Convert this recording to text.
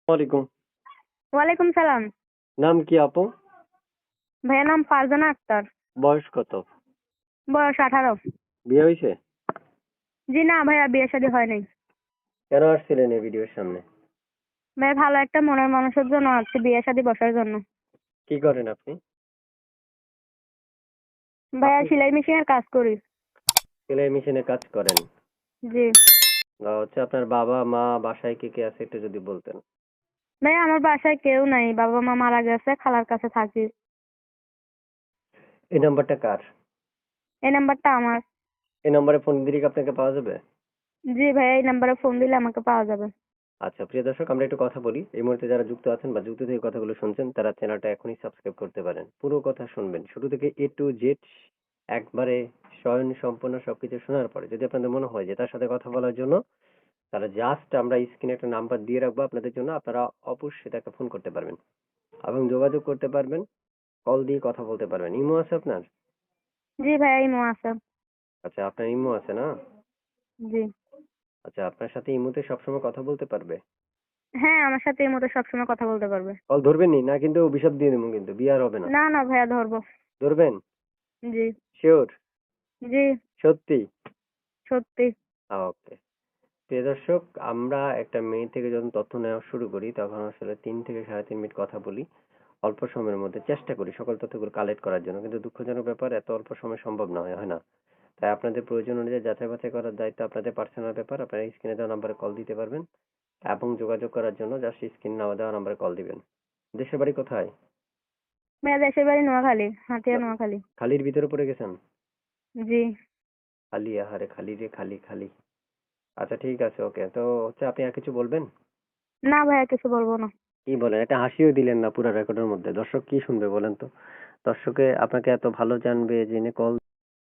ওয়ালাইকুম। ওয়ালাইকুম সালাম। নাম কি আপু? ভাইয়ের নাম ফারজানা আক্তার। বয়স কত? বয়স 18। বিয়ে হয়েছে? জি না ভাইয়া, বিয়ে শাদী হয় নাই। কেন আসছিলেন এই ভিডিওর সামনে? ভাই ভালো একটা মনের মানুষের জন্য আসছে, বিয়ে শাদী বসার জন্য। কি করেন আপনি? ভাইয়া আপনি সেলাই মেশিনের কাজ করি। সেলাই মেশিনে কাজ করেন? জি। আপনার বাবা মা বাসায় কে কে আছে একটু যদি বলতেন। ভাইয়া আমার বাসায় কেউ নাই, বাবা মা মারা গেছে, খালার কাছে থাকি। এই নাম্বারটা কার? এই নাম্বারটা আমার। এই নম্বরে ফোন দিলে কি আপনাকে পাওয়া যাবে? জি ভাইয়া, এই নাম্বারে ফোন দিলে আমাকে পাওয়া যাবে। আচ্ছা প্রিয় দর্শক, আমরা একটু কথা বলি। এই মুহূর্তে যারা যুক্ত আছেন বা যুক্ত থেকে কথাগুলো শুনছেন তারা চ্যানেলটা এখনই সাবস্ক্রাইব করতে পারেন। পুরো কথা শুনবেন শুরু থেকে এ টু জেড, একবারে স্বয়ং সম্পূর্ণ সবকিছু শোনার পরে যদি আপনাদের মনে হয় যে তার সাথে কথা বলার জন্য, তাহলে জাস্ট আমরা স্ক্রিনে একটা নাম্বার দিয়ে রাখবো আপনাদের জন্য, আপনারা অবশ্যই তাকে ফোন করতে পারবেন এবং যোগাযোগ করতে পারবেন, কল দিয়ে কথা বলতে পারবেন। ইমো আছে আপনার? জি ভাইয়া, ইমো আছে। আচ্ছা আপনার ইমো আছে না? জি। আচ্ছা আপনার সাথে ইমোতে সবসময় কথা বলতে পারবে? হ্যাঁ, আমার সাথে এই মতো সবসময় কথা বলতে পারবে। কল ধরবেন নি না কিন্তু অভিশাপ দিয়ে দেবো, কিন্তু বিয়ে আর হবে না। না না ভাইয়া, ধরবো। ধরবেন? জি। শিওর? জি। সত্যি? সত্যি। ওকে। প্রিয় দর্শক, আমরা একটা মেয়ে থেকে যখন তথ্য নেওয়া শুরু করি তখন আসলে 3 থেকে 3.5 মিনিট কথা বলি। অল্প সময়ের মধ্যে চেষ্টা করি সকল তথ্যগুলো কালেক্ট করার জন্য, কিন্তু দুঃখজনক ব্যাপার এত অল্প সময় সম্ভব নয়, হয় না। তাই আপনাদের প্রয়োজন অনুযায়ী যাচাই বাছাই করার দায়িত্ব আপনাদের, পার্সোনাল ব্যাপার। আপনারা স্ক্রিনে দেওয়া নাম্বারে কল দিতে পারবেন এবং যোগাযোগ করার জন্য জাস্ট স্ক্রিন না দেওয়া নাম্বারে কল দিবেন। দেশের বাড়ি কোথায়? ভাইয়া দেশের বাড়ি নোয়াখালী, হাতিয়া নোয়াখালী। খালির ভিতরে পড়ে গেছেন? জি। খালি, আহারে খালি রে খালি খালি। আচ্ছা ঠিক আছে, ওকে। তো আপনি আর কিছু বলবেন? না ভাইয়া, কিছু বলবো না। কি বলেন, একটা হাসিও দিলেন না পুরো রেকর্ডের মধ্যে। দর্শক কি শুনবে বলেন তো? দর্শকে আপনাকে এত ভালো জানবে জেনে কল